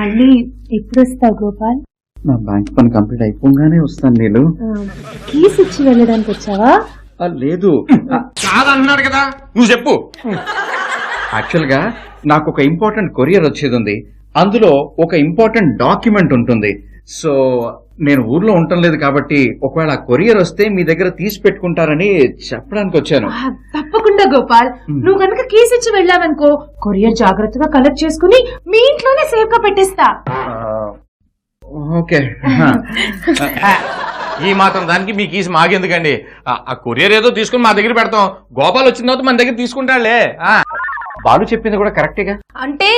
మళ్ళీ ఎప్పుడు వస్తావు గోపాల్? నా బ్యాంక్ పని కంప్లీట్ అయిపోగానే వస్తాను. నేను కీస్ ఇచ్చి వెళ్ళడానికి వచ్చావా? లేదు కాదన్నాడు కదా, నువ్వు చెప్పు. యాక్చువల్ గా నాకు ఒక ఇంపార్టెంట్ కొరియర్ వచ్చేది ఉంది. అందులో ఒక ఇంపార్టెంట్ డాక్యుమెంట్ ఉంటుంది. సో నేను ఊర్లో ఉండటం లేదు కాబట్టి ఒకవేళ ఆ కొరియర్ వస్తే మీ దగ్గర తీసి పెట్టుకుంటారని చెప్పడానికి వచ్చాను. తప్పకుండా గోపాల్, నువ్వు కనుక కీస్ ఇచ్చి వెళ్ళావనుకో కొరియర్ జాగ్రత్తగా కలెక్ట్ చేసుకుని మీ ఇంట్లోనే సేఫ్ గా పెట్టేస్తా. ఓకే. ఈ మాత్రం దానికి మీ కీస్ మాకెందుకండి? ఆ కొరియర్ ఏదో తీసుకుని మా దగ్గర పెడతాం. గోపాల్ వచ్చిన తర్వాత మన దగ్గర తీసుకుంటాడులే. బాలు చెప్పింది కూడా కరెక్టేగా. అంటే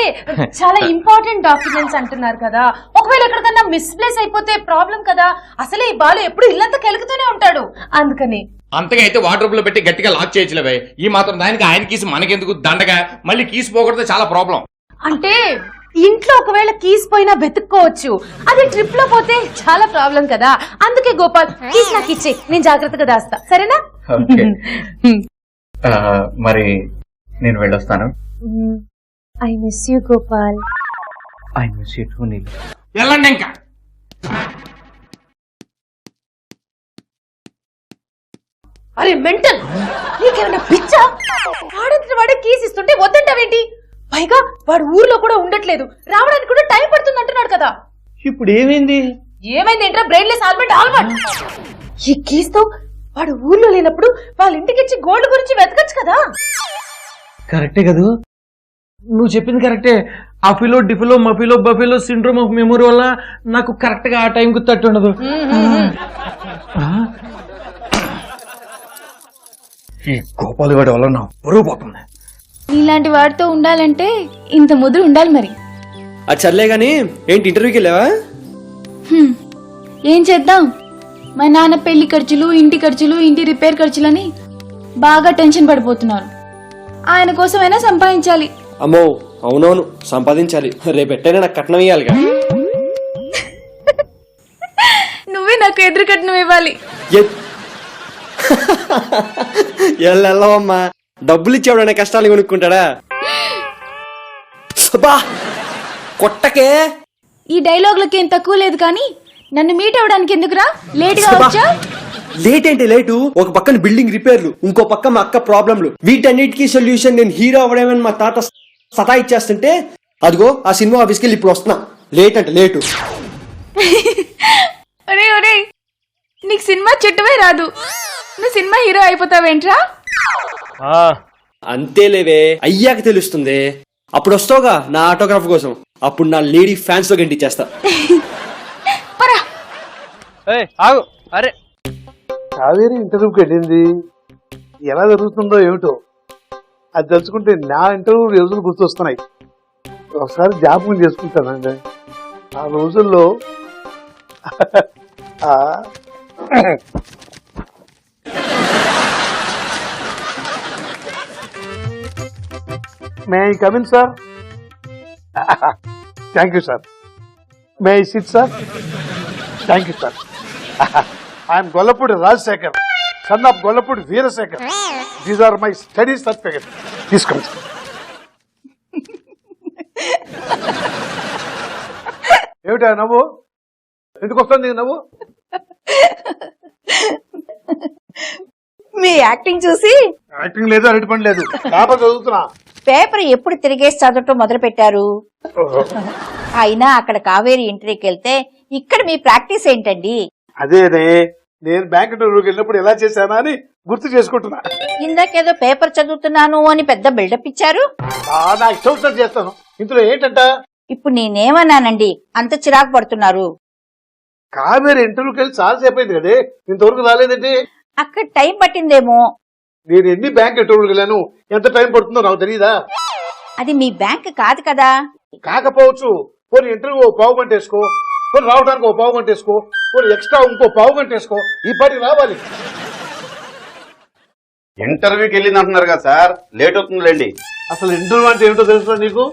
చాలా ఇంపార్టెంట్ డాక్యుమెంట్స్ అంటున్నారు కదా, ఒకవేళ ఎక్కడికన్నా మిస్ప్లేస్ అయిపోతే ప్రాబ్లం కదా. అసలే ఈ బాలు ఎప్పుడు ఇల్లంతా కెలుకుతూనే ఉంటాడు, అందుకని. అంతగా అయితే వార్డ్రోబ్ లో పెట్టి గట్టిగా లాక్ చేయొచ్చులేవే. ఈ మాత్రం దానికి ఆయన కీస్ మనకెందుకు దండగా? మళ్ళీ కీస్ పోగొడితే చాలా ప్రాబ్లం. అంటే ఇంట్లో ఒకవేళ కీస్ పోయినా వెతుక్కోవచ్చు, అది ట్రిప్ లో పోతే చాలా ప్రాబ్లం కదా. అందుకే గోపాల్ కీస్ నాకు ఇచ్చే, నేను జాగ్రత్తగా దాస్తా, సరేనా? మరి నేను వెళ్ళొస్తాను. I miss you Gopal. I miss you too Neel. వెళ్ళండి ఇంకా. అరే మెంటల్, నీకేమైనా పిచ్చా? వాడంతటి వాడే కీస్ ఇస్తుంటే వద్దంటావేంటి? పైగా వాడు ఊర్లో కూడా ఉండట్లేదు, రావడానికి కూడా టైం పడుతుంది అంటున్నాడు కదా. ఇప్పుడు ఏమైంది? ఏమైంది ఏంట్రా, బ్రెయిన్లెస్ ఆల్మండ్. ఈ కీస్ తో వాడు ఊర్లో లేనప్పుడు వాళ్ళ ఇంటికి ఇచ్చి గోల్డ్ గురించి వెతకచ్చు కదా. కరెక్టే కదూ, నువ్వు చెప్పింది కరెక్టే. అఫిలో డిఫిలో మఫిలో బఫిలో సిండ్రోమ్ ఆఫ్ మెమరీ వల్ల నాకు కరెక్ట్ గా ఆ టైం కు తట్టుండదు. ఈ గోపాల్ వాడి వల్ల నా పొరుగు పోతుంది. నీలాంటి వాడితో ఉండాలంటే ఇంత ముదురు ఉండాలి మరి. అది సర్లే గాని ఏంటి ఇంటర్వ్యూకి వెళ్ళావా? ఏం చేద్దాం, మా నాన్న పెళ్లి ఖర్చులు, ఇంటి ఖర్చులు, ఇంటి రిపేర్ ఖర్చులని బాగా టెన్షన్ పడిపోతున్నారు. ఆయన కోసమైనా సంపాదించాలి. అమ్మో అవునవును, సంపాదించాలి. రేపెట్టైనా నాకు కట్నం ఇవ్వాలిగా. నువ్వే నాకు ఎదురు కట్నం ఇవ్వాలి. ఎల్లమ్మా, డబ్బులు ఇచ్చేవాడనే కష్టాలు కొనుక్కుంటాడా? సబా కొట్టకే. ఈ డైలాగులకి ఏం తక్కువ లేదు, కానీ నన్ను మీట్ అవ్వడానికి ఎందుకురా లేట్ గా వచ్చా? లేట్ ఏంటి లేటు? ఒక పక్కన బిల్డింగ్ రిపేర్లు, ఇంకో పక్క మా అక్క ప్రాబ్లంలు, వీటన్నిటికీ సొల్యూషన్ నేను హీరో అవ్వడమని మా తాత సతా ఇచ్చేస్తుంటే అదిగో ఆ సినిమా ఆఫీస్కి వెళ్ళి ఇప్పుడు వస్తున్నా. లేట్ అంటే లేటు. ఒరే ఒరే, నీకు సినిమా చుట్టమే రాదు, నువ్వు సినిమా హీరో అయిపోతావేంట్రా? అంతేలేవే, అయ్యాక తెలుస్తుంది. అప్పుడు వస్తావుగా నా ఆటోగ్రాఫ్ కోసం, అప్పుడు నా లేడీ ఫ్యాన్స్ తో గంటిచ్చేస్తా. అరే కావేరి ఇంటర్వ్యూకి వెళ్ళింది, ఎలా జరుగుతుందో ఏమిటో అది తెలుసుకుంటే నా ఇంటర్వ్యూ రోజులు గుర్తొస్తున్నాయి. ఒకసారి జ్ఞాపకం చేసుకుంటానండి ఆ రోజుల్లో. May I come in sir? Thank you sir. May I sit sir? Thank you sir. I'm Gollapudi Rajasekhar, son of Gollapudi Veerasekhar. These are my study certificate. తీసుకోండి సార్. ఏమిటా నవ్వు? ఎందుకు వస్తుంది నవ్వు? మీ యాక్టింగ్ చూసి. యాక్టింగ్ లేదు, అరటి పని లేదు, పేపర్ చదువుతున్నా. పేపర్ ఎప్పుడు తిరిగేసి చదవటం మొదలు పెట్టారు? అయినా అక్కడ కావేరి ఇంటర్వ్యూకి వెళ్తే ఇక్కడ మీ ప్రాక్టీస్ ఏంటండి? అదేనే, నేను బ్యాంక్ ఇంటర్వ్యూకి వెళ్ళినప్పుడు ఎలా చేశానా అని గుర్తు చేసుకుంటున్నా. ఇందాకేదో పేపర్ చదువుతున్నాను అని పెద్ద బిల్డప్ ఇచ్చారు. నాకు ఇష్టం చేస్తాను, ఇందులో ఏంటంట? ఇప్పుడు నేనేమన్నానండి అంత చిరాకు పడుతున్నారు? కావేరి ఇంటర్వ్యూకి వెళ్ళి చాలా సేపు అయింది కదే, ఇంతవరకు రాలేదండి. అక్కడ టైం పట్టిందేమో. నేను ఎన్ని బ్యాంక్ ఇంటర్వ్యూకి వెళ్ళాను, ఎంత టైం పడుతుందో నాకు తెలియదా? అది మీ బ్యాంక్ కాదు కదా. కాకపోవచ్చు, పోనీ ఇంటర్వ్యూ ఓ పావు గంట వేసుకో, పోనీ రావడానికి ఓ పావు గంట వేసుకో, పోనీ ఎక్స్ట్రా ఇంకో పావు గంట వేసుకో, ఈ పాటికి రావాలి. ఇంటర్వ్యూకి వెళ్ళింది అంటున్నారు కదా సార్, లేట్ అవుతుందిలేండి. అసలు ఇంటర్వ్యూ అంటే ఏమిటో తెలుసా నీకు?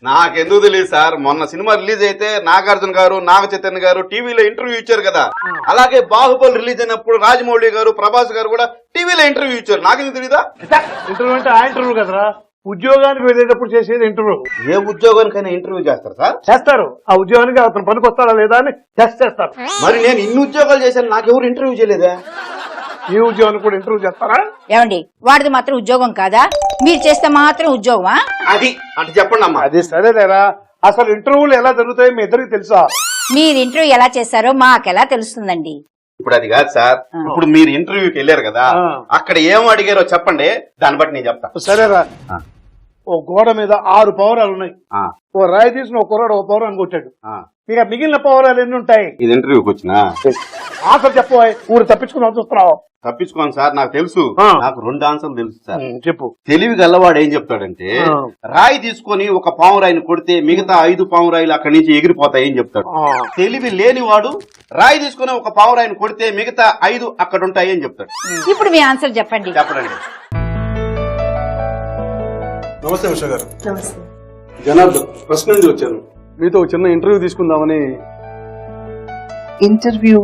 నాకెందుకు తెలియదు సార్, మొన్న సినిమా రిలీజ్ అయితే నాగార్జున గారు, నాగ చైతన్య గారు టీవీలో ఇంటర్వ్యూ ఇచ్చారు కదా. అలాగే బాహుబలి రిలీజ్ అయినప్పుడు రాజమౌళి గారు, ప్రభాస్ గారు కూడా టీవీలో ఇంటర్వ్యూ ఇచ్చారు. నాకెందుకు తెలీదా? ఇంటర్వ్యూ అంటే ఆ ఇంటర్వ్యూ కదరా, ఉద్యోగానికి వెళ్ళేటప్పుడు చేసేది ఇంటర్వ్యూ. ఏ ఉద్యోగానికైనా ఇంటర్వ్యూ చేస్తారు సార్? చేస్తారు. ఆ ఉద్యోగానికి అతను పనికి వస్తాడా లేదా అని టెస్ట్ చేస్తారు. మరి నేను ఇన్ని ఉద్యోగాలు చేశాను, నాకెవరు ఇంటర్వ్యూ చేయలేదా? ఈ ఉద్యోగానికి కూడా ఇంటర్వ్యూ చేస్తారా? ఏమండి, వాడిది మాత్రం ఉద్యోగం కాదా? మీరు చేస్తే మాత్రం ఉద్యోగమా? అది అంటే చెప్పండి అమ్మా. అది సరేలేరా, అసలు ఇంటర్వ్యూలు ఎలా జరుగుతాయో మీ ఇద్దరికి తెలుసా? మీరు ఇంటర్వ్యూ ఎలా చేశారో మాకెలా తెలుస్తుందండి? ఇప్పుడు అది కాదు సార్, ఇప్పుడు మీరు ఇంటర్వ్యూకి వెళ్ళారు కదా, అక్కడ ఏం అడిగారో చెప్పండి, దాన్ని బట్టి నేను చెప్తా. సరేరా, ఓ గోడ మీద 6 పౌరాలు ఉన్నాయి. ఓ రాయి తీసిన ఒక కుర్రాడు 1 పౌరాన్ని కొట్టాడు. ఇక మిగిలిన పౌరాలు ఎన్ని ఉంటాయి? ఇది ఇంటర్వ్యూకి వచ్చినా ఆన్సర్ చెప్పబోయ్. ఊరు తప్పించుకుని చూస్తున్నావు. తప్పించుకోండి సార్, నాకు తెలుసు. నాకు 2 ఆన్సర్లు తెలుసు సార్. చెప్పు. తెలివి గల్లవాడు ఏం చెప్తాడంటే, రాయి తీసుకొని ఒక పాము రాయిని కొడితే మిగతా 5 పాము రాయిలు అక్కడి నుంచి ఎగిరిపోతాయని చెప్తాడు. తెలివి లేనివాడు రాయి తీసుకొని ఒక పాము రాయిని కొడితే మిగతా 5 అక్కడ ఉంటాయి అని చెప్తాడు. ఇప్పుడు మీ ఆన్సర్ చెప్పండి. చెప్పడండి. నమస్తే ఉషా గారు. జనార్దన్ ఫస్ట్ నుండి వచ్చాను. మీతో ఒక చిన్న ఇంటర్వ్యూ తీసుకుందామని. ఇంటర్వ్యూ?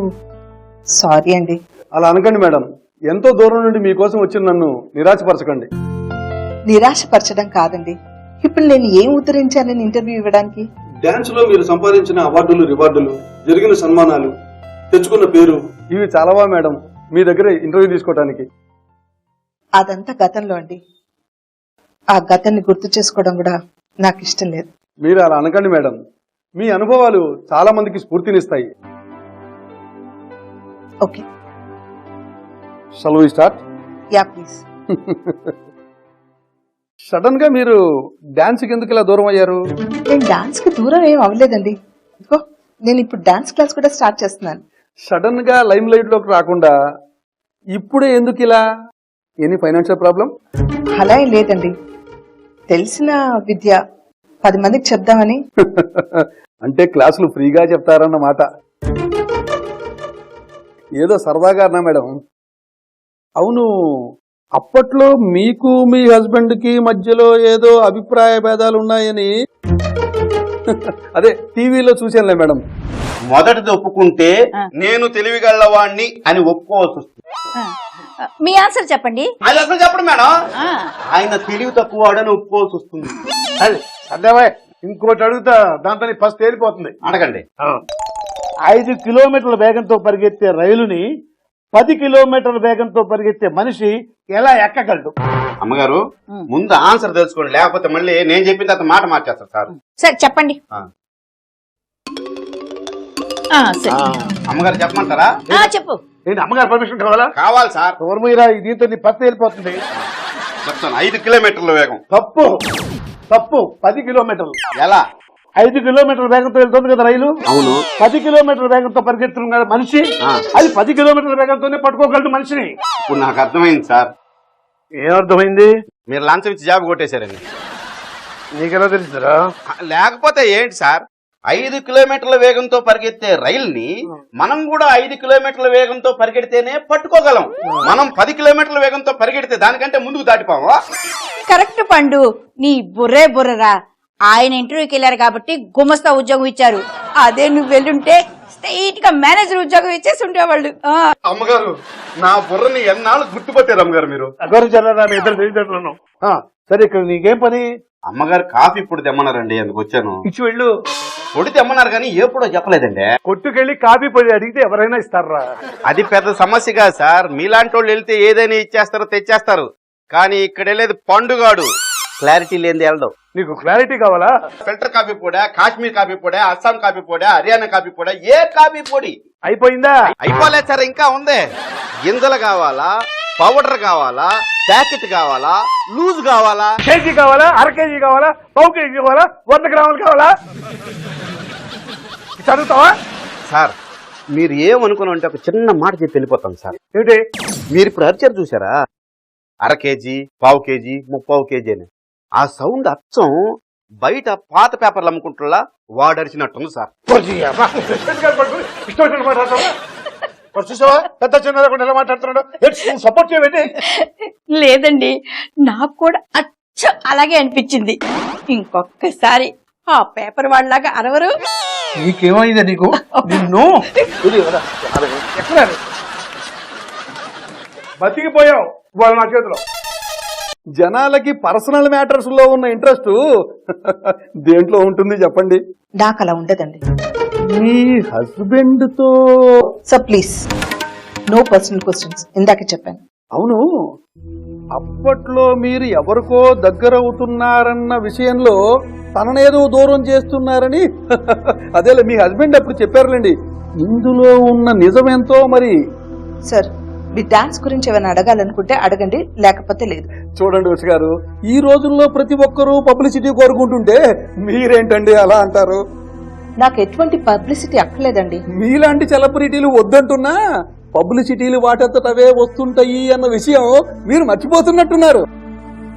సారీ అండి. అలా అనకండి మేడం, ఎంతో దూరం నుండి మీకోసం వచ్చిన నన్ను నిరాశపరచకండి. నిరాశపరచడం కాదండి, ఇప్పుడు నేను ఏం ఉద్ధరించానని ఇంటర్వ్యూ ఇవ్వడానికి? డాన్స్ లో మీరు సంపాదించిన అవార్డులు, రివార్డులు, జరిగిన సన్మానాలు, తెచ్చుకున్న పేరు, ఇవి చాలావా మేడం మీ దగ్గర ఇంటర్వ్యూ తీసుకోవడానికి? అదంతా గతంలో అండి. ఆ గతాన్ని గుర్తు చేసుకోవడం కూడా నాకు ఇష్టం లేదు. మీరు అలా అనకండి మేడం, మీ అనుభవాలు చాలా మందికి స్ఫూర్తినిస్తాయి. Okay, shall we start? Ya please. Sudden గా మీరు డాన్స్ కి ఎందుకు ఇలా దూరం అయ్యారు? నేను డాన్స్ కి దూరం ఏం అవ్వలేదండి. ఇదిగో నేను ఇప్పుడు డాన్స్ క్లాస్ కూడా స్టార్ట్ చేస్తున్నాను. సడన్ గా లైమ్ లైట్ లోకి రాకుండా ఇప్పుడే ఎందుకు ఇలా? Any financial problem? అలా ఏం లేదండి, తెలిసిన విద్య 10 మందికి చెప్దామని. అంటే క్లాసులు ఫ్రీగా చెప్తారన్నమాట. ఏదో సరదాగా అన్నా మేడం. అవును, అప్పట్లో మీకు మీ హస్బెండ్ కి మధ్యలో ఏదో అభిప్రాయ భేదాలు ఉన్నాయని అదే టీవీలో చూసానులే మేడం. మొదటిది ఒప్పుకుంటే నేను తెలివి గల్లవాణ్ణి అని ఒప్పుకోవాల్సి వస్తుంది. మీ ఆన్సర్ చెప్పండి. అది అసలు చెప్పండి మేడం. ఆయన తెలివి తక్కువ అని ఒప్పుకోవాల్సి వస్తుంది. అదేవా, ఇంకోటి అడుగుతా, దాంతో ఫస్ట్ తేలిపోతుంది. అడగండి. 5 కిలోమీటర్ల వేగంతో పరిగెత్తే రైలుని 10 కిలోమీటర్ల వేగంతో పరిగెత్తే మనిషి ఎలా ఎక్కగలడు? అమ్మగారు, ముందు ఆన్సర్ తెలుసుకోండి, లేకపోతే మళ్ళీ నేను చెప్పిన తర్వాత మాట మార్చేస్తారు సార్. సరే చెప్పండి. అమ్మగారు చెప్పమంటారా? చెప్పు. ఏంటి, అమ్మగారు పర్మిషన్ కావాలా? కావాలి సార్. మీరా దీంతో నీ ఫస్ట్ తేలిపోతుంది. చెప్తాను. 5 కిలోమీటర్ల వేగం. తప్పు తప్పు. 10 కిలోమీటర్లు. ఎలా? 5 కిలోమీటర్ల వేగంతో వెళ్తుంది కదా రైలు. అవును. 10 కిలోమీటర్ల వేగంతో పరిగెత్తున్న కదా మనిషి, అది 10 కిలోమీటర్ల వేగంతోనే పట్టుకోగలదు మనిషిని. ఇప్పుడు నాకు అర్థమైంది సార్. ఏమర్థమైంది? మీరు లంచం ఇచ్చి జాబ్ కొట్టేశారని. నీకెలా తెలుసురా? లేకపోతే ఏంటి సార్, 5 కిలోమీటర్ల వేగంతో పరిగెత్తే రైల్ని మనం కూడా 5 కిలోమీటర్ల వేగంతో పరిగెడితేనే పట్టుకోగలం. మనం 10 కిలోమీటర్ల వేగంతో పరిగెడితే దానికంటే ముందుకు దాటిపోవా? కరెక్ట్ పండు, నీ బుర్రే బుర్రరా. ఆయన ఇంటర్వ్యూకి వెళ్ళారు కాబట్టి గుమస్తా ఉద్యోగం ఇచ్చారు. అదే నువ్వు వెళ్ళుంటే స్ట్రైట్ గా మేనేజర్ ఉద్యోగం ఇచ్చేసి ఉండేవాళ్ళు. అమ్మగారు, నా బుర్రని ఎన్నాళ్ళు గుర్తుపట్టారు అమ్మగారు మీరు. అగౌరవ మీ ఇద్దరు తెలియజేస్తున్నాను. సరే, ఇక్కడ నీకేం పని? అమ్మగారు కాఫీ పొడి తెమ్మన్నారండి, అందుకు వచ్చాను. ఇచ్చి వెళ్ళు. పొడి తెమ్మన్నారు కానీ ఎప్పుడో చెప్పలేదండి. కొట్టుకెళ్ళి కాఫీ పొడి అడిగితే ఎవరైనా ఇస్తారా? అది పెద్ద సమస్య కాదు సార్. మీలాంటి వాళ్ళు వెళ్తే ఏదైనా ఇచ్చేస్తారో తెచ్చేస్తారు, కానీ ఇక్కడ వెళ్ళేది పండుగాడు. క్లారిటీ లేని వెళ్ళడం. నీకు క్లారిటీ కావాలా? ఫిల్టర్ కాఫీ పొడా, కాశ్మీర్ కాఫీ పొడా, అస్సాం కాఫీ పొడా, హర్యానా కాఫీ పొడా, ఏ కాఫీ పొడి అయిపోయిందా? అయిపోలేదు సార్, ఇంకా ఉంది. గింజలు కావాలా, పౌడర్ కావాలా, ప్యాకెట్ కావాలా, లూజ్ కావాలా? కేజీ కావాలా, అర కేజీ కావాలా, పావు కేజీ కావాలా, 100 గ్రాములు కావాలా? చదువుతావా సార్? మీరు ఏమనుకుని అంటే ఒక చిన్న మాట చెప్పి వెళ్ళిపోతాం సార్. ఏంటి? మీరు ఇప్పుడు అరిచారు చూసారా, అర కేజీ, పావు కేజీ, 30 కేజీ అని. ఆ సౌండ్ అచ్చం బయట పాత పేపర్లు అమ్ముకుంటున్నా వాడరిచినట్టుంది సార్. చూసావా పెద్ద చిన్న ఎలా మాట్లాడుతున్నాడు? సపోర్ట్ చేయబెట్టి. లేదండి, నాకు కూడా అచ్చ అలాగే అనిపించింది. ఇంకొకసారి ఆ పేపర్ వాళ్ళలాగా అరవరు. నీకేమైందా నీకు? నిన్ను ఎక్కడ బతికిపోయావు వాళ్ళు నా చేతిలో. జనాలకి పర్సనల్ మ్యాటర్స్ లో ఉన్న ఇంట్రెస్ట్ దేంట్లో ఉంటుంది చెప్పండి? నాకు అలా ఉండదండి. మీ హస్బెండ్ తో sir please, no personal questions. ఇందాకే చెప్పాను. అవును, అప్పట్లో మీరు ఎవరికో దగ్గరవుతున్నారన్న విషయంలో తననేదో దూరం చేస్తున్నారని అదేలే మీ హస్బెండ్ అప్పుడు చెప్పారులేండి. ఇందులో ఉన్న నిజమేంతో మరి. సార్, మీ డాన్స్ గురించి ఏమైనా అడగాలనుకుంటే అడగండి, లేకపోతే లేదు. చూడండి ఉష గారు, ఈ రోజుల్లో ప్రతి ఒక్కరూ పబ్లిసిటీ కోరుకుంటుంటే మీరేంటండి అలా అంటారు? నాకు ఎటువంటి పబ్లిసిటీ అక్కర్లేదండి. మీలాంటి సెలబ్రిటీలు వద్దంటున్నా పబ్లిసిటీలు వాటంతట అవే వస్తుంటాయి అన్న విషయం మీరు మర్చిపోతున్నట్టున్నారు.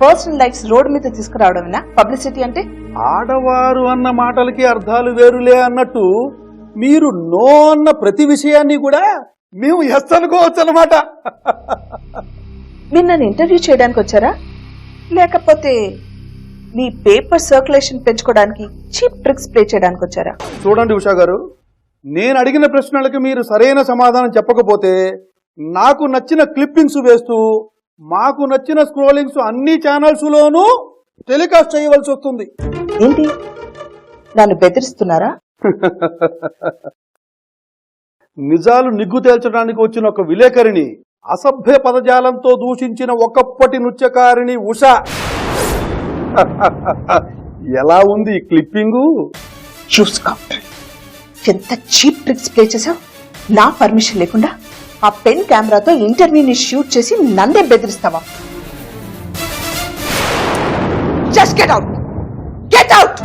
పర్సనల్ లైఫ్స్ రోడ్ మీద తీసుకురావడమేనా పబ్లిసిటీ అంటే? ఆడవారు అన్న మాటలకి అర్థాలు వేరులే అన్నట్టు మీరు నో అన్న ప్రతి విషయాన్ని కూడా మేము ఎస్ అనుకోవచ్చు అన్నమాట. మీరు నన్ను ఇంటర్వ్యూ చేయడానికి వచ్చారా, లేకపోతే మీ పేపర్ సర్క్యులేషన్ పెంచుకోవడానికి చీప్ ట్రిక్స్ ప్లే చేయడానికి వచ్చారా? చూడండి ఉషా గారు, నేను అడిగిన ప్రశ్నలకు మీరు సరైన సమాధానం చెప్పకపోతే నాకు నచ్చిన క్లిప్పింగ్స్ వేస్తూ మాకు నచ్చిన స్క్రోలింగ్స్ అన్ని ఛానల్స్ లోనూ టెలికాస్ట్ చేయవలసి వస్తుంది. ఏంటి, నన్ను బెదిరిస్తున్నారా? నిజాలు నిగ్గు తేల్చడానికి వచ్చిన ఒక విలేకరిని అసభ్య పదజాలంతో దూషించిన ఒకప్పటి నృత్యకారిణి ఉష. ఎలా ఉంది ఈ క్లిప్పింగు? చూసుకో, ఎంత చీప్ ట్రిక్స్ ప్లే చేసావు. నా పర్మిషన్ లేకుండా ఆ పెన్ కెమెరాతో ఇంటర్వ్యూని షూట్ చేసి నన్నే బెదిరిస్తావా? Just get out, get out.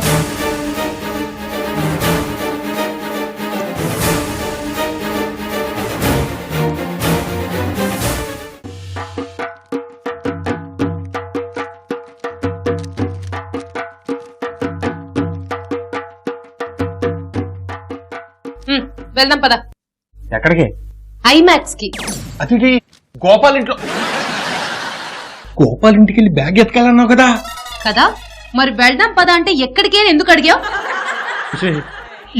వెళ్దాం పద. ఎక్కడికి? ఐమాక్స్ కి. అది గోపాల్ ఇంట్లో. గోపాల్ ఇంటికి వెళ్ళి బ్యాగ్ ఎత్తుకెళ్ళన్నావు కదా. కదా, మరి వెళ్దాం పద అంటే ఎక్కడికే ఎందుకు అడిగావు?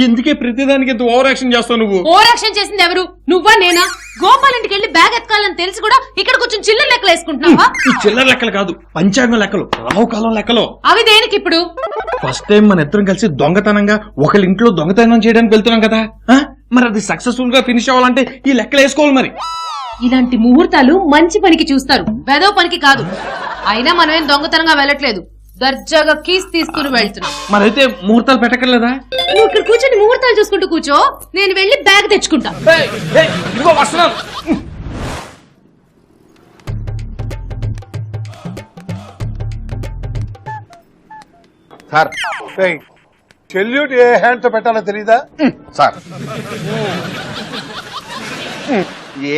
ఎందుకే ప్రతిదానికి ఎంత ఓవర్ యాక్షన్ చేస్తావు నువ్వు? ఓవర్ యాక్షన్ చేసింది ఎవరు, నువ్వా నేనా? గోపాల్ ఇంటికి వెళ్ళి బ్యాగ్ ఎత్తుకోవాలని తెలిసి కూడా ఇక్కడ కొంచెం చిల్లర లెక్కలు వేసుకుంటున్నావా? ఈ చిల్లర లెక్కలు కాదు, పంచాంగం లెక్కలు, రాహుకాలం లెక్కలు. అవి దేనికి ఇప్పుడు? ఫస్ట్ టైం మన ఇద్దరం కలిసి దొంగతనంగా ఒకళ్ళ ఇంట్లో దొంగతనం చేయడానికి వెళ్తున్నాం కదా. మరి అది సక్సెస్ఫుల్ గా ఫినిష్ అవ్వాలంటే ఈ లెక్కలు వేసుకోవాలి. మరి ఇలాంటి ముహూర్తాలు మంచి పనికి చూస్తారు, వెదో పనికి కాదు. అయినా మనమేం దొంగతనంగా వెళ్ళట్లేదు, దర్జాగా కీస్ తీసుకుని వెళ్తున్నాం. మరైతే ముహూర్తాలు పెట్టక్కర్లేదా? నువ్వు ఇక్కడ కూర్చొని ముహూర్తాలు చూసుకుంటూ కూర్చో, నేను వెళ్ళి బ్యాగ్ తెచ్చుకుంటా. ఇదిగో వస్తున్నాను. సార్ సెల్యూట్ ఏ హ్యాండ్ తో పెట్టాలో తెలీదా? సార్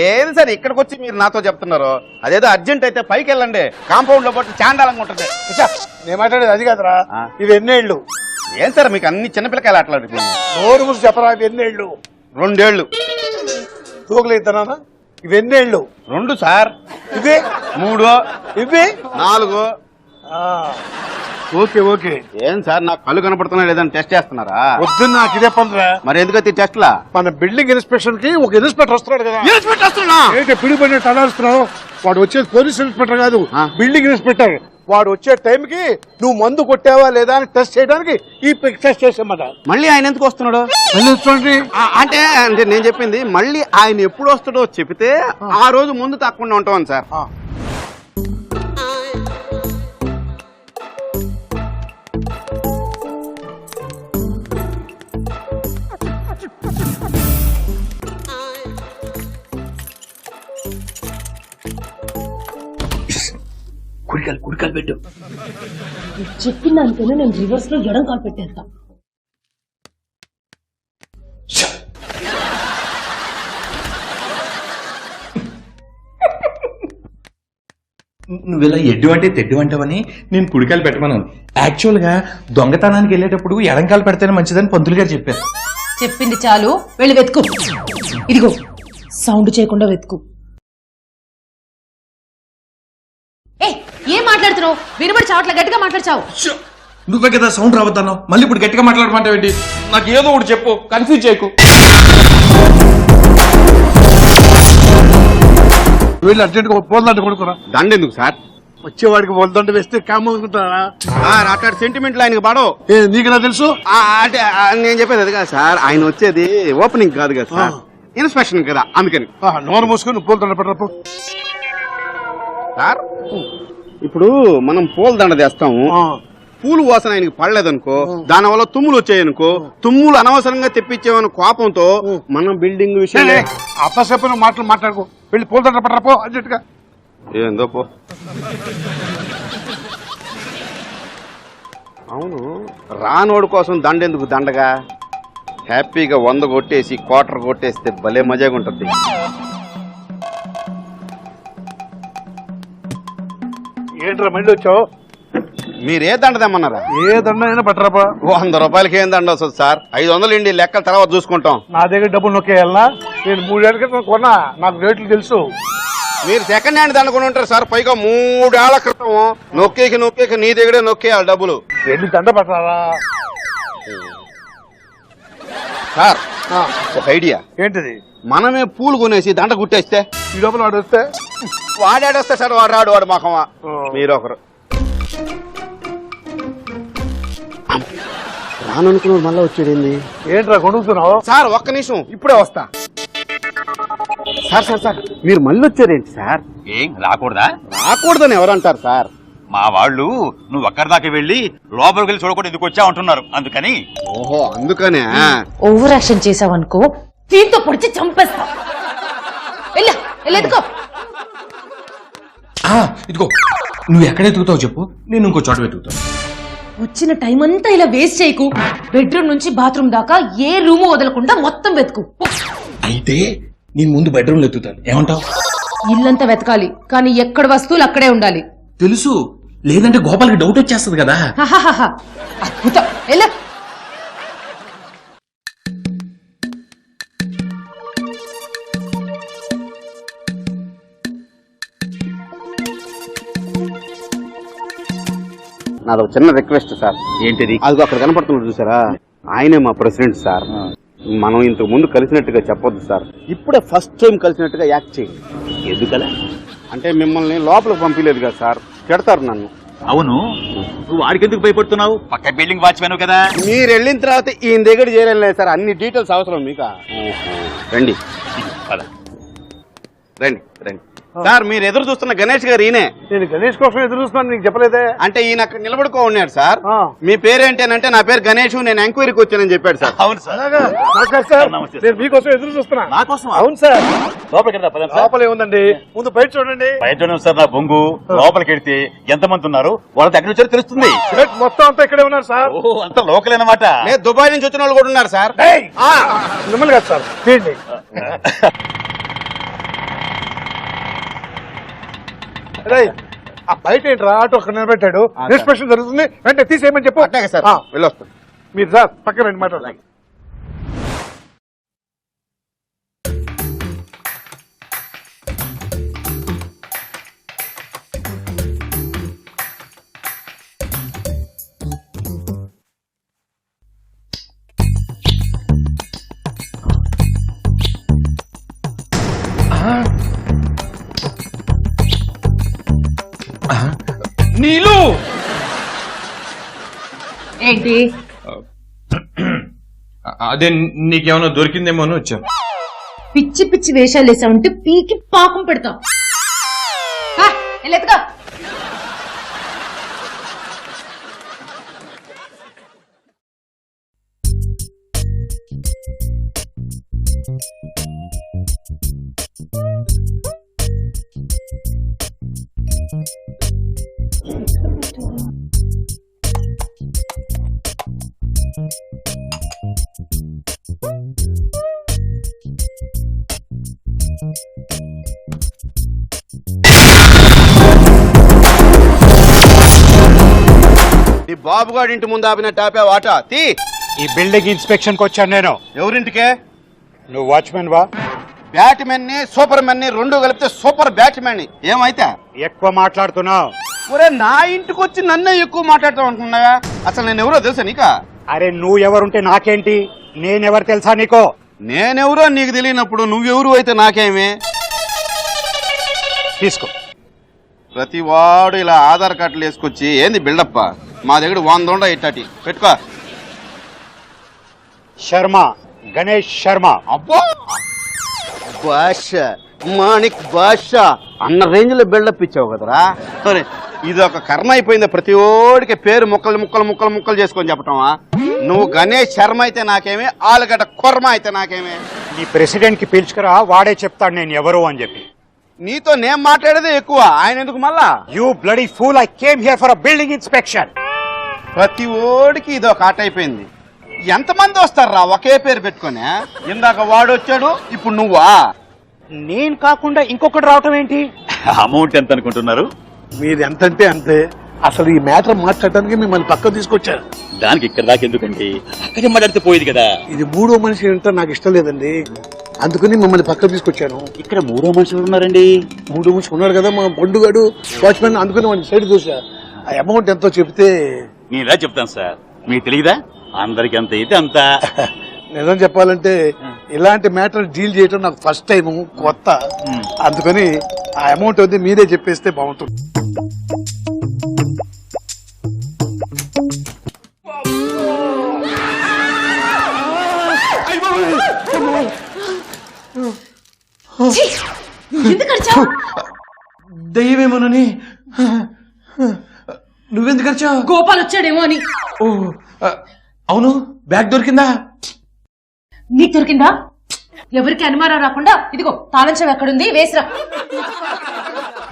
ఏది సార్ ఇక్కడికి వచ్చి మీరు నాతో చెప్తున్నారు? అదేదో అర్జెంట్ అయితే పైకి వెళ్ళండి, కాంపౌండ్ లో పట్టి చాండాలంగా ఉంటుంది. నేను మాట్లాడేది అది కాదురా. ఆ. ఇవి ఎన్నేళ్ళు? ఏం సార్ మీకు అన్ని చిన్నపిల్లకాయలు అట్లాంటి? నోరు మూసి చెప్పరా, ఇవి ఎన్నేళ్ళు? 2 ఏళ్ళు. తూకలు ఇద్దనా? ఇవి ఎన్నేళ్ళు? 2 సార్. ఇవి 3, ఇవి 4. Okay okay. ఏం సార్ నాకు కళ్ళు కనపడుతున్నా లేదని టెస్ట్ చేస్తున్నారా? వద్దు, నాకు ఇదే పనురా. మరి ఎందుకైతే టెస్ట్ లా? మన బిల్డింగ్ ఇన్స్పెక్షన్ కి ఒక ఇన్స్పెక్టర్ వస్తున్నాడు కదా. ఇన్స్పెక్టర్ వస్తున్నా? ఏంటి పిడిపోయిన తడాలుస్తున్నావు? వాడు వచ్చేది పోలీస్ ఇన్స్పెక్టర్ కాదు, ఆ. Building inspector. వాడు వచ్చే టైంకి నువ్వు మందు కొట్టావా లేదా అని టెస్ట్ చేయడానికి ఈ టెస్ట్ చేసామట. మళ్ళీ ఆయన ఎందుకు వస్తున్నాడు? అంటే అంటే నేను చెప్పింది మళ్ళీ ఆయన ఎప్పుడు వస్తాడో చెప్తే ఆ రోజు ముందు తప్పకుండా ఉంటామని సార్. కుడికాలు పెట్టు. చెప్పిన దానికైనా నేను రివర్స్ లో ఎడం కాలు పెట్టేస్తా. నువ్వు ఇలా ఎడ్డు అంటే తెడ్డు అంటావని నేను కుడికాలు పెట్టమన్నాను. యాక్చువల్ గా దొంగతనానికి వెళ్ళేటప్పుడు ఎడంకాలు పెడితేనే మంచిదని పంతులు గారు చెప్పారు. చెప్పింది చాలు, వెళ్ళి వెతుకు. ఇదిగో సౌండ్ చేయకుండా వెతుకు. ఏం మాట్లాడుతున్నావు? వినబడి చావట్ల, గట్టిగా మాట్లాడచావు. నువ్వే కదా సౌండ్ రావద్దన్నావు, మళ్ళీ ఇప్పుడు గట్టిగా మాట్లాడమంటావేంటి? నాకు ఏదో ఒకటి చెప్పు, కన్ఫ్యూజ్ చేయకు. వెళ్ళి అర్జెంట్ గా పోదంటే కొడుకురా. దండ ఎందుకు సార్? వచ్చేవాడికి వద్దంట వేస్తే కామ్ అనుకుంటారా? సార్ అట్లాంటి సెంటిమెంట్లు ఆయనకి పడవు. నీకు నా తెలుసు. అంటే నేను చెప్పేది అది కాదు సార్, ఆయన వచ్చేది ఓపెనింగ్ కాదు కదా సార్, ఇన్స్పెక్షన్ కదా, అందుకని. నోరు మూసుకొని పూలదండ పడరపు. సార్ ఇప్పుడు మనం పూల దండ తెస్తాము, పూలు వాసన ఆయనకి పడలేదనుకో, దాని వల్ల తుమ్ములు వచ్చాయనుకో, తుమ్ములు అనవసరంగా తెప్పించేమని కోపంతో మనం బిల్డింగ్ విషయం అప్పసేపు మాటలు మాట్లాడుకో, వెళ్ళి పూలదండ పడరపో అర్జెంట్గా. ఏందో పో. అవును, రానోడు కోసం దండెందుకు దండగా, హ్యాపీగా 100 కొట్టేసి క్వార్టర్ కొట్టేస్తే భలే మజాగా ఉంటుంది. ఏంట్రా మళ్ళీ వచ్చావు? మీరే దండ తెమ్మన్నారా? ఏ దండ అయినా పట్టరాపా. 100 రూపాయలకి ఏం దండ వస్తుంది సార్, 500 ఇండి లెక్కల తర్వాత చూసుకుంటాం. నా దగ్గర డబ్బులు నొక్కేయాలనా? నేను 3 ఏళ్ళ క్రితం కొన్నా, నాకు రేట్లు తెలుసు. మీరు సెకండ్ హ్యాండ్ దండ కొని ఉంటారు సార్, పైగా 3 ఏళ్ల క్రితం. నొక్కేకి నీ దగ్గరే నొక్కేయాలి డబ్బులు. వెళ్ళి దండ పట్టరారా. సార్ ఒక ఐడియా. ఏంటిది? మనమే పూలు కొనేసి దండ కుట్టేస్తే ఈ లోపల వాడు వస్తే వాడాడొస్తే సార్, వాడు రాడు, వాడు మాకమా. మీరొకరు రాననుకున్నాడు, మళ్ళీ వచ్చేది. ఏంట్రా కొనుక్కున్నావు? సార్ ఒక్క నిమిషం, ఇప్పుడే వస్తా. సార్ సార్ సార్ మీరు మళ్ళీ వచ్చారేంటి సార్? ఏం రాకూడదా? రాకూడదని ఎవరంటారు సార్? మా వాళ్ళు నువ్వు అక్కడి దాకా వెళ్ళి లోపలికి వెళ్ళి చూడకుండా ఎందుకు వచ్చావు అంటున్నారు, అందుకని. ఓహో అందుకనే. ఓవర్ యాక్షన్ చేసావనుకో దీంతో పొడిచి చంపేస్తా. వెళ్ళెత్తుకో. ఇదిగో నువ్వు ఎక్కడ ఎత్తుకుతావు చెప్పు, నేను ఇంకో చోట వెతుకుతాను. వచ్చిన టైం అంతా ఇలా వేస్ట్ చేయకు. బెడ్రూమ్ నుంచి బాత్రూమ్ దాకా ఏ రూమ్ వదలకుండా మొత్తం వెతుకు. అయితే నేను ముందు బెడ్రూమ్లో ఎత్తుతాను, ఏమంటావు? ఇల్లంతా వెతకాలి, కానీ ఎక్కడ వస్తువులు అక్కడే ఉండాలి. తెలుసు, లేదంటే గోపాల్కి డౌట్ వచ్చేస్తుంది కదా. హహహహ. అద్భుతం. వెళ్ళు. నాది ఒక చిన్న రిక్వెస్ట్ సార్. ఏంటిది? అది అక్కడ కనపడుతున్నాడు చూసారా, ఆయనే మా ప్రెసిడెంట్ సార్. మనం ఇంతకు ముందు కలిసినట్టుగా చెప్పొద్దు సార్, ఇప్పుడే ఫస్ట్ టైం కలిసినట్టుగా యాక్ట్ చేయండి. ఎందుకలా? అంటే మిమ్మల్ని లోపలికి పంపించలేదు కదా సార్, తిడతారు నన్ను. అవును, నువ్వు వాడికి ఎందుకు భయపడుతున్నావు? పక్క బిల్డింగ్ వాచ్మెన్ కదా. మీరు వెళ్ళిన తర్వాత ఈయన దగ్గర చేరేం లేదు సార్, అన్ని డీటెయిల్స్ అవసరం మీకు. రండి రండి రండి సార్, మీరు ఎదురు చూస్తున్న గణేష్ గారు ఈయనే. నేను గణేష్ కోసం ఎదురు చూస్తున్నాను, నీకు చెప్పలేదే. అంటే ఈయన అక్కడ నిలబడుకో ఉన్నాడు సార్. మీ పేరేంటేనంటే నా పేరు గణేష్, నేను ఎంక్వైరీకి వచ్చానని చెప్పాడు సార్. అవును సార్. సార్ నేను మీకోసం ఎదురు చూస్తున్నా. నా కోసం? అవును సార్. లోపలికి వెళ్దాం, పదండి సార్. లోపలే ఉందండి, ముందు బయట చూడండి. బయట చూడండి సార్, నా బొంగు. లోపలికి వెళ్తే ఎంతమంది ఉన్నారు, వాళ్ళ దగ్గర వచ్చారో తెలుస్తుంది. మొత్తం అంతా ఇక్కడే ఉన్నారు సార్. ఓహో, అంతా లోకల్ అన్నమాట. లేదు, దుబాయ్ నుంచి వచ్చిన వాళ్ళు కూడా ఉన్నారు సార్. మిమ్మల్ని కాదు సార్, తీయండి. ఆ బయట ఏంట్రా ఆటో అక్కడ నిలబెట్టాడు, ఇన్స్పెక్షన్ జరుగుతుంది, వెంటనే తీసేయమని చెప్పు. అట్లాగే సార్, వెళ్ళొస్తాను. మీరు సార్ పక్కన రండి, మాట్లాడాలి. నీళ్ళు ఏంటి? అదే నీకేమైనా దొరికిందేమో అని వచ్చాను. పిచ్చి పిచ్చి వేషాలు వేసావంటే పీకి పాకం పెడతావు. వెళ్ళెత్తుకో. ఈ బాబుగాడి ఇంటి ముందు ఆపిన టాపే వాట తీ. ఈ బిల్డింగ్ ఇన్స్పెక్షన్ కి వచ్చాను నేను. ఎవరింటికే? నువ్వు వాచ్మెన్ వా? బ్యాట్మెన్ ని సూపర్ మెన్ ని రెండు కలిపితే సూపర్ బ్యాట్మెన్ ని. ఏమైతే ఎక్కువ మాట్లాడుతున్నావు. ఒరే, నా ఇంటికి వచ్చి నన్నే ఎక్కువ మాట్లాడుతూ ఉంటున్నావా? అసలు నేను ఎవరో తెలుసా నీకా? అరే నువ్వు ఎవరుంటే నాకేంటి, నేనెవరు తెలుసా నీకో? నేనెవరో నీకు తెలియనప్పుడు నువ్వెవరు అయితే నాకేమే? తీసుకో. ప్రతి వాడు ఇలా ఆధార్ కార్డులు వేసుకొచ్చి ఏంది బిల్డప్ మా దగ్గర 100 ఉండ ఇట్టటి పెట్టుకో. శర్మ, గణేష్ శర్మ. అబ్బో భాష మాణిక్ భాష అన్న రేంజ్ లో బిల్డప్ ఇచ్చావు కదరా. సరే ఇది ఒక కర్మ అయిపోయింది. ప్రతి ఓడికి పేరు ముక్కలు ముక్కలు ముక్కలు ముక్కలు చేసుకొని చెప్పటమా? నువ్వు గణేష్ శర్మ అయితే నాకేమే, ఆలుగడ్డ కుర్మ అయితే నాకేమే. ఈ ప్రెసిడెంట్ కి పిలుచుకురా, వాడే చెప్తాడు నేను ఎవరు అని చెప్పి. నీతో నేను మాట్లాడేదే ఎక్కువ, ఆయన ఎందుకు మళ్ళా? You bloody fool, I came here for a building inspection. ప్రతి ఓడికి ఇది ఒక ఆట అయిపోయింది. ఎంతమంది వస్తారా ఒకే పేరు పెట్టుకొని? ఇందాక వాడు వచ్చాడు, ఇప్పుడు నువ్వా? నేను కాకుండా ఇంకొకటి రావటం ఏంటి? అమౌంట్ ఎంత అనుకుంటున్నారు? మీది ఎంతంటే అంతే. అసలు ఈ మ్యాటర్ మాట్లాడటానికి మిమ్మల్ని పక్కకు తీసుకొచ్చారు. దానికి ఇక్కడ దాకా ఎందుకండి, అక్కడే మాట్లాడితే పోయేది కదా. ఇది మూడో మనిషి అంటే నాకు ఇష్టం లేదండి, అందుకని మిమ్మల్ని పక్కకు తీసుకొచ్చాను. ఇక్కడ మూడో మనుషులు ఉన్నారండి. మూడో మనిషి ఉన్నాడు కదా మా పండుగాడు వాచ్మెన్, అందుకని వాడిని సైడ్ చూసా. ఆ అమౌంట్ ఎంతో చెప్తే నేను ఇలా చెప్తాను సార్, మీకు తెలియదా? అందరికి ఎంత అయితే అంత. నిజం చెప్పాలంటే ఇలాంటి మ్యాటర్ డీల్ చేయడం నాకు ఫస్ట్ టైం, కొత్త. అందుకని ఆ అమౌంట్ వద్ద మీరే చెప్పేస్తే బాగుంటుంది. ఛీ! ఎందుకు అరిచావ్? దయ్యమేమోనని. నువ్వెందుకు వచ్చావు? గోపాల్ వచ్చాడేమో అని. ఓ అవును, బ్యాగ్ దొరికిందా? నీకు దొరికిందా? ఎవరికి అనుమానం రాకుండా ఇదిగో తాళం చెవి ఎక్కడుంది, వేసిరా.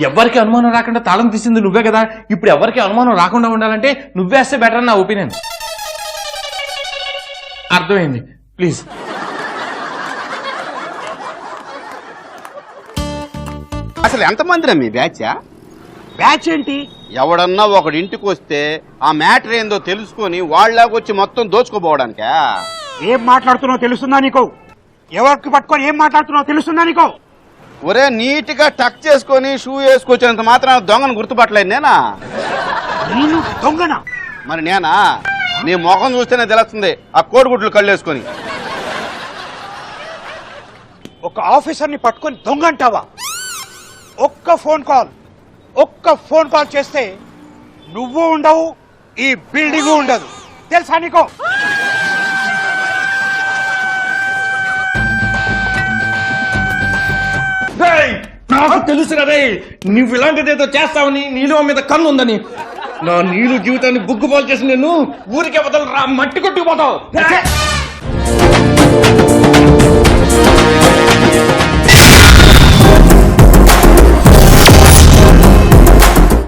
ఎవరికి అనుమానం రాకుండా తాళం తీసింది నువ్వే కదా. ఇప్పుడు ఎవరికి అనుమానం రాకుండా ఉండాలంటే నువ్వేస్తే బెటర్ అని నా ఒపీనియన్. అర్థమైంది, ప్లీజ్. అసలు ఎంతమందిరా మీ బ్యాచ్? బ్యాచ్ ఏంటి? ఎవడన్నా ఒకడి ఇంటికి వస్తే ఆ మ్యాటర్ ఏందో తెలుసుకొని వాళ్ళకొచ్చి మొత్తం దోచుకోపోవడానికా? ఏం మాట్లాడుతున్నావు తెలుస్తుందా నీకు? ఎవరికి పట్టుకొని ఏం మాట్లాడుతున్నావు తెలుస్తుందా నీకు? ఒరే నీట్ గా టక్ చేసుకొని షూ వేసుకొచ్చినంత మాత్రం దొంగను గుర్తుపట్టలేదు నేనా? నేను దొంగనా? మరి నేనా? నీ ముఖం చూస్తేనే తెలుస్తుంది ఆ కోడిగుడ్లు కళ్ళేసుకొని. ఒక ఆఫీసర్ ని పట్టుకొని దొంగ అంటావా? ఒక్క ఫోన్ కాల్ చేస్తే నువ్వు ఉండవు, ఈ బిల్డింగ్ ఉండదు, తెలుసా నీకు? నాకు తెలుసు కదే నువ్వు ఇలాంటిదేదో చేస్తావని, నీలో మీద కన్ను ఉందని. నా నీళ్ళు జీవితాన్ని బుగ్గుపాలు చేసి నేను ఊరికే వదలు రా, మట్టి కొట్టుకుపోతావు.